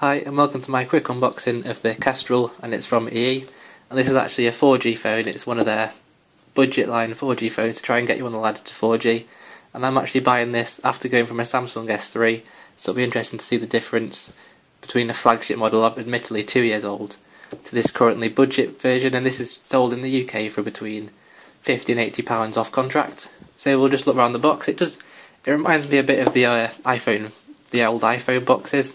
Hi and welcome to my quick unboxing of the Kestrel, and it's from EE, and this is actually a 4G phone. It's one of their budget line 4G phones to try and get you on the ladder to 4G, and I'm actually buying this after going from a Samsung S3, so it'll be interesting to see the difference between the flagship model, admittedly 2 years old, to this currently budget version, and this is sold in the UK for between £50 and £80 off contract. So we'll just look around the box. It reminds me a bit of the iPhone, the old iPhone boxes.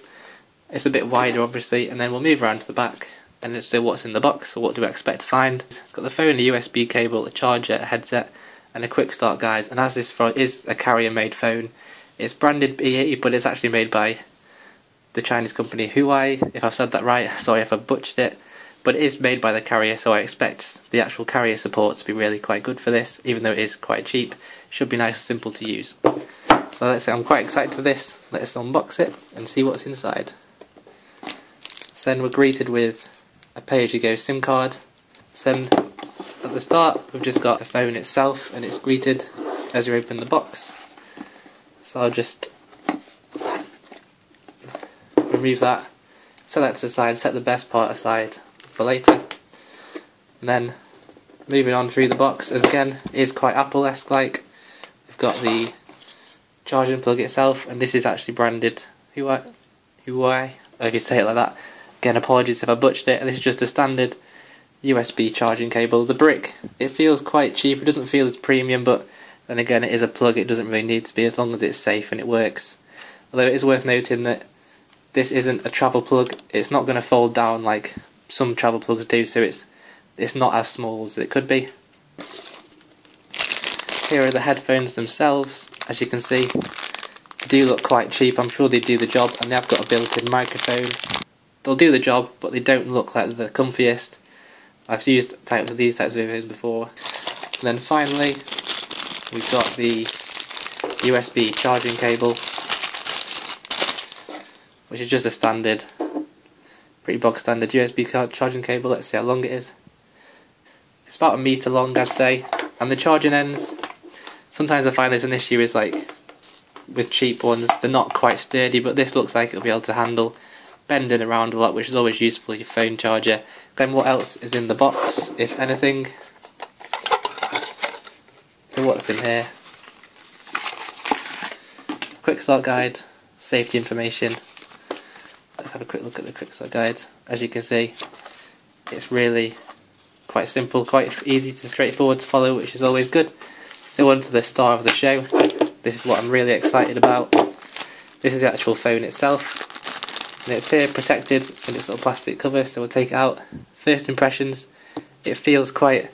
It's a bit wider obviously, and then we'll move around to the back and let's see what's in the box, or what do we expect to find. It's got the phone, a USB cable, a charger, a headset and a quick start guide, and as this is a carrier made phone, it's branded EE but it's actually made by the Chinese company Huawei, if I've said that right, sorry if I've butchered it, but it is made by the carrier, so I expect the actual carrier support to be really quite good for this, even though it is quite cheap. It should be nice and simple to use. So let's say I'm quite excited for this. Let's unbox it and see what's inside. So then we're greeted with a pay-as-you-go SIM card. So then at the start we've just got the phone itself, and it's greeted as you open the box. So I'll just remove that, set that to the side, set the best part aside for later. And then moving on through the box, as again is quite Apple-esque like. We've got the charging plug itself, and this is actually branded Huawei, if you say it like that. Again, apologies if I butchered it. And this is just a standard USB charging cable. The brick, it feels quite cheap, it doesn't feel as premium, but then again it is a plug, it doesn't really need to be as long as it's safe and it works. Although it is worth noting that this isn't a travel plug, it's not going to fold down like some travel plugs do, so it's not as small as it could be. Here are the headphones themselves. As you can see, they do look quite cheap. I'm sure they do the job, and they have got a built-in microphone. They'll do the job, but they don't look like the comfiest. I've used these types of videos before. And then finally, we've got the USB charging cable, which is just a standard, pretty bog standard USB charging cable. Let's see how long it is. It's about 1 metre long, I'd say. And the charging ends, sometimes I find there's an issue is like with cheap ones, they're not quite sturdy, but this looks like it'll be able to handle bending around a lot, which is always useful for your phone charger. Then what else is in the box, if anything? So what's in here? Quick start guide, safety information. Let's have a quick look at the quick start guide. As you can see, it's really quite simple, quite easy to straightforward to follow, which is always good. So on to the star of the show. This is what I'm really excited about. This is the actual phone itself, and it's here protected in its little plastic cover, so we'll take it out. First impressions, it feels quite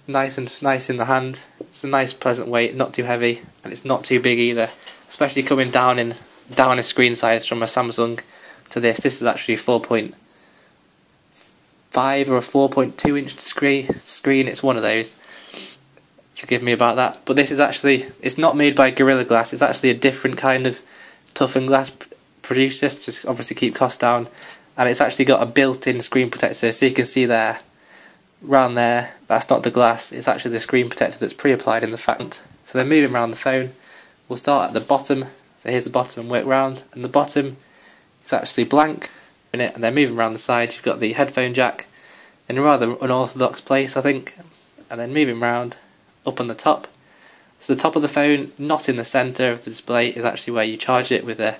nice in the hand. It's a nice pleasant weight, not too heavy, and it's not too big either, especially coming down a screen size from a Samsung to this. This is actually 4.5 or a 4.2 inch screen. It's one of those, forgive me about that, but this is actually, it's not made by Gorilla Glass, it's actually a different kind of toughened glass produced this to obviously keep costs down, and it's actually got a built-in screen protector, so you can see there, round there, that's not the glass, it's actually the screen protector that's pre-applied in the front. So then moving around the phone, we'll start at the bottom. So here's the bottom and work round, and the bottom is actually blank in it, and then moving around the side you've got the headphone jack in a rather unorthodox place, I think, and then moving round up on the top. So the top of the phone, not in the centre of the display, is actually where you charge it with a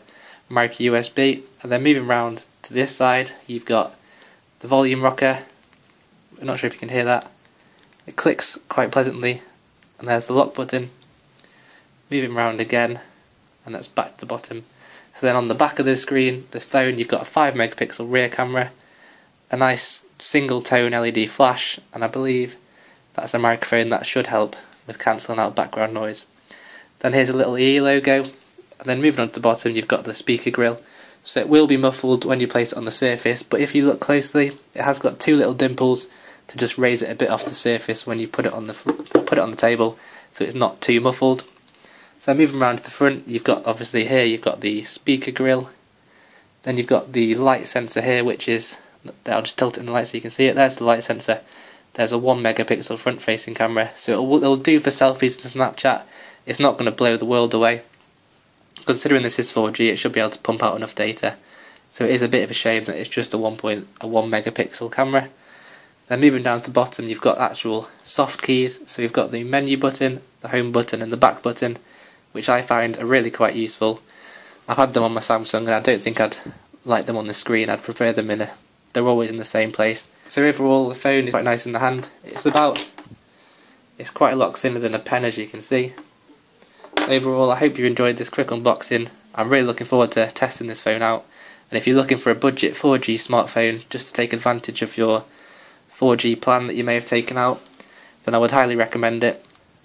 micro USB, and then moving round to this side you've got the volume rocker. I'm not sure if you can hear that. It clicks quite pleasantly, and there's the lock button. Moving round again, and that's back to the bottom. So then on the back of the screen, the phone, you've got a 5 megapixel rear camera, a nice single tone LED flash, and I believe that's a microphone that should help with cancelling out background noise. Then here's a little EE logo, and then moving on to the bottom you've got the speaker grill. So it will be muffled when you place it on the surface, but if you look closely, it has got 2 little dimples to just raise it a bit off the surface when you put it on the table, so it's not too muffled. So moving around to the front, you've got obviously here you've got the speaker grill. Then you've got the light sensor here, which is, I'll just tilt it in the light so you can see it. There's the light sensor. There's a 1 megapixel front facing camera, so it'll do for selfies and Snapchat. It's not going to blow the world away. Considering this is 4G, it should be able to pump out enough data so it is a bit of a shame that it's just a 1 megapixel camera. Then moving down to the bottom, you've got actual soft keys, so you've got the menu button, the home button and the back button, which I find are really quite useful. I've had them on my Samsung and I don't think I'd like them on the screen. I'd prefer them they're always in the same place. So overall the phone is quite nice in the hand. It's quite a lot thinner than a pen, as you can see. Overall, I hope you enjoyed this quick unboxing. I'm really looking forward to testing this phone out. And if you're looking for a budget 4G smartphone just to take advantage of your 4G plan that you may have taken out, then I would highly recommend it.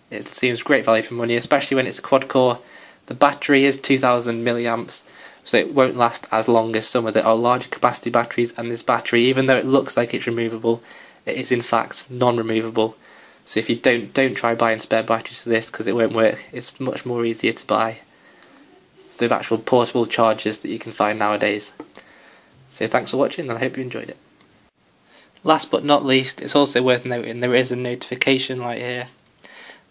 It seems great value for money, especially when it's quad core. The battery is 2000 milliamps, so it won't last as long as some of the larger capacity batteries, and this battery, even though it looks like it's removable, it is in fact non-removable. So if you don't try buying spare batteries for this, because it won't work. It's much more easier to buy the actual portable chargers that you can find nowadays. So thanks for watching, and I hope you enjoyed it. Last but not least, it's also worth noting there is a notification light here,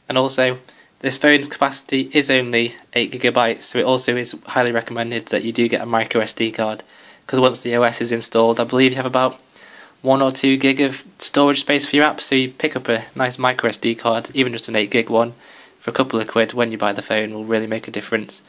and also this phone's capacity is only 8GB, so it also is highly recommended that you do get a micro SD card, because once the OS is installed, I believe you have about 1 or 2 gig of storage space for your apps, so you pick up a nice micro SD card, even just an 8 gig one, for a couple of quid when you buy the phone will really make a difference.